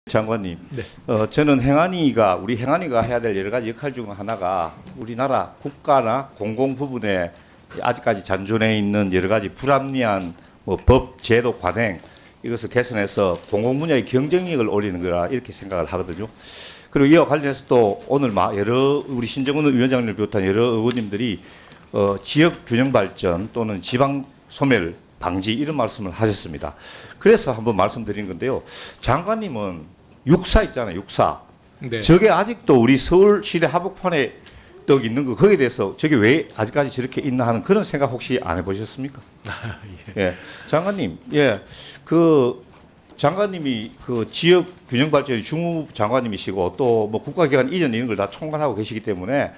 장관님, 네. 저는 우리 행안위가 해야 될 여러 가지 역할 중 하나가 우리나라 국가나 공공 부분에 아직까지 잔존해 있는 여러 가지 불합리한 법, 제도, 관행 이것을 개선해서 공공 분야의 경쟁력을 올리는 거라 이렇게 생각을 하거든요. 그리고 이와 관련해서 또 오늘 여러 우리 신정훈 위원장님을 비롯한 여러 의원님들이 지역 균형 발전 또는 지방 소멸 방지 이런 말씀을 하셨습니다. 그래서 한번 말씀드린 건데요. 장관님은 육사 있잖아요. 육사. 네. 저게 아직도 우리 서울시내 한복판에 떡 있는 거 거기에 대해서 저게 왜 아직까지 저렇게 있나 하는 그런 생각 혹시 안 해보셨습니까? 예. 예, 장관님, 그 장관님이 그 지역 균형 발전의 중무 장관님이시고 또 뭐 국가기관 이전 이런 걸 다 총괄하고 계시기 때문에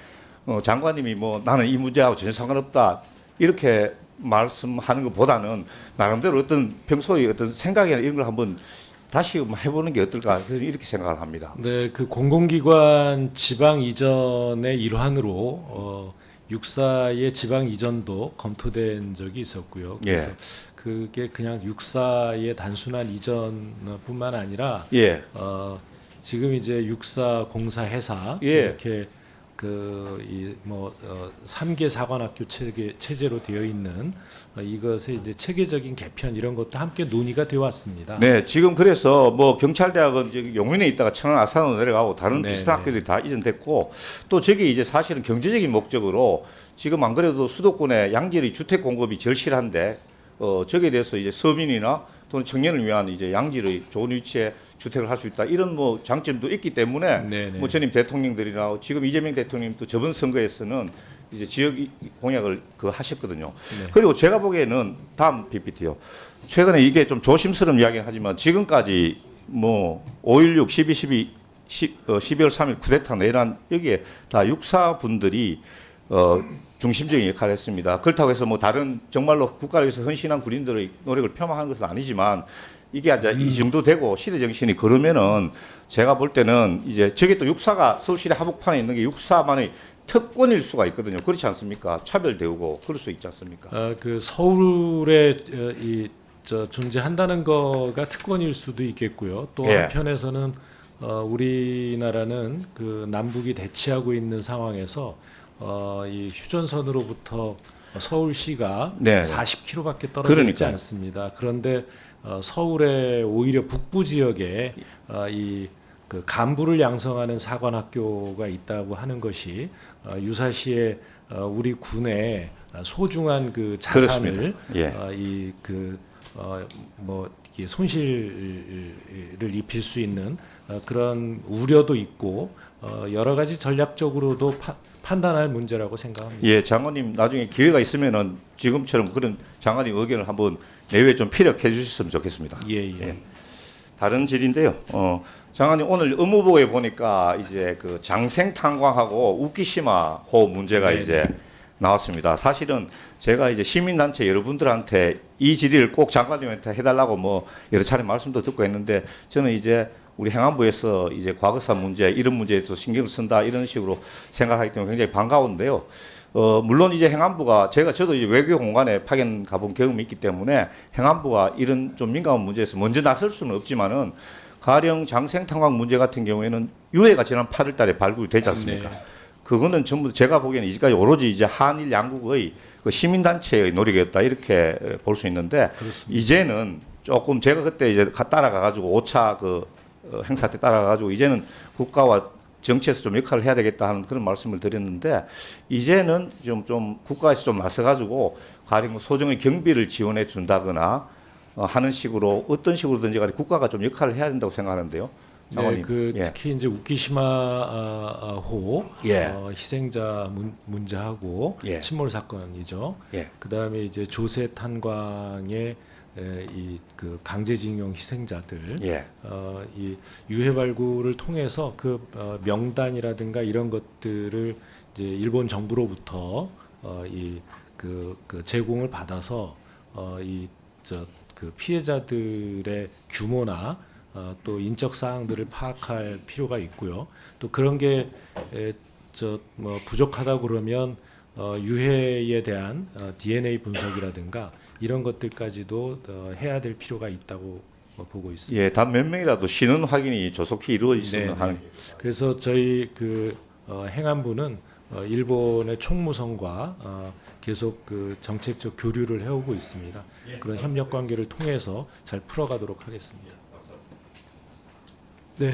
장관님이 나는 이 문제하고 전혀 상관없다 이렇게 말씀하는 것보다는 나름대로 어떤 평소에 어떤 생각이나 이런 걸 한번 다시 해보는 게 어떨까 이렇게 생각을 합니다. 네, 그 공공기관 지방 이전의 일환으로 육사의 지방 이전도 검토된 적이 있었고요. 그래서 예. 그게 그냥 육사의 단순한 이전뿐만 아니라 예. 지금 이제 육사 공사 회사 예. 이렇게 3개 사관학교 체제로 되어 있는 이것의 이제 체계적인 개편 이런 것도 함께 논의가 되어 왔습니다. 네, 지금 그래서 경찰대학은 저기 용인에 있다가 천안 아산으로 내려가고 다른 네, 비슷한 학교들이 다 이전됐고 또 저기 이제 사실은 경제적인 목적으로 지금 안 그래도 수도권에 양질의 주택 공급이 절실한데 저기에 대해서 이제 서민이나 또는 청년을 위한 이제 양질의 좋은 위치에 주택을 할 수 있다 이런 장점도 있기 때문에 네네. 전임 대통령들이나 지금 이재명 대통령도 저번 선거에서는 이제 지역 공약을 하셨거든요. 네. 그리고 제가 보기에는 다음 PPT요. 최근에 이게 좀 조심스러운 이야기는 하지만 지금까지 5.16, 12.12, 12월 3일 쿠데타 내란 여기에 다 육사분들이 중심적인 역할을 했습니다. 그렇다고 해서 다른 정말로 국가를 위해서 헌신한 군인들의 노력을 폄하하는 것은 아니지만 이게 이제 이 정도 되고 시대 정신이 그러면은 제가 볼 때는 이제 저게 또 육사가 서울시내 한복판에 있는 게 육사만의 특권일 수가 있거든요. 그렇지 않습니까? 차별되고 그럴 수 있지 않습니까? 그 서울에 존재한다는 거가 특권일 수도 있겠고요. 또 예. 한편에서는 우리나라는 그 남북이 대치하고 있는 상황에서 이 휴전선으로부터 서울시가 네. 40km밖에 떨어져 있지 그러니까요. 않습니다. 그런데 서울의 오히려 북부 지역에 그 간부를 양성하는 사관학교가 있다고 하는 것이 유사시에 우리 군의 소중한 그 자산을 예. 이게 손실을 입힐 수 있는 그런 우려도 있고 여러 가지 전략적으로도 판단할 문제라고 생각합니다. 예, 장관님 나중에 기회가 있으면은 지금처럼 그런 장관님 의견을 한번 내외에 좀 피력해 주셨으면 좋겠습니다. 예. 다른 질인데요. 장관님 오늘 업무보고에 보니까 이제 그 장생 탄광하고 우키시마 호 문제가 네네. 이제 나왔습니다. 사실은 제가 이제 시민단체 여러분들한테 이 질의를 꼭 장관님한테 해달라고 여러 차례 말씀도 듣고 했는데 저는 이제 우리 행안부에서 이제 과거사 문제 이런 문제에 대해서 신경을 쓴다 이런 식으로 생각하기 때문에 굉장히 반가운데요. 물론 이제 행안부가 저도 이제 외교 공간에 파견 가본 경험이 있기 때문에 행안부가 이런 좀 민감한 문제에서 먼저 나설 수는 없지만은 가령 장생탄광 문제 같은 경우에는 유해가 지난 8월 달에 발굴이 되지 않습니까? 네. 그거는 전부 제가 보기에는 이제까지 오로지 이제 한일 양국의 그 시민단체의 노력이었다 이렇게 볼 수 있는데 그렇습니다. 이제는 조금 제가 그때 이제 따라가가지고 5차 행사 때 따라가가지고 이제는 국가와 정치에서 좀 역할을 해야 되겠다 하는 그런 말씀을 드렸는데 이제는 좀 국가에서 좀 나서가지고 가령 소정의 경비를 지원해 준다거나 하는 식으로 어떤 식으로든지 간에 국가가 좀 역할을 해야 된다고 생각하는데요. 네, 예. 특히 이제 우키시마 호 예. 희생자 문제하고 예. 침몰 사건이죠. 예. 그다음에 이제 조세 탄광의 그 강제징용 희생자들, 예. 이 유해 발굴을 통해서 그 명단이라든가 이런 것들을 이제 일본 정부로부터 그 제공을 받아서 그 피해자들의 규모나 또 인적 사항들을 파악할 필요가 있고요. 또 그런 게 부족하다 그러면 유해에 대한 DNA 분석이라든가 이런 것들까지도 해야 될 필요가 있다고 보고 있습니다. 예, 단 몇 명이라도 신원 확인이 조속히 이루어지면 네, 하는. 네. 그래서 저희 행안부는 일본의 총무성과 계속 그 정책적 교류를 해오고 있습니다. 그런 협력 관계를 통해서 잘 풀어가도록 하겠습니다. 네.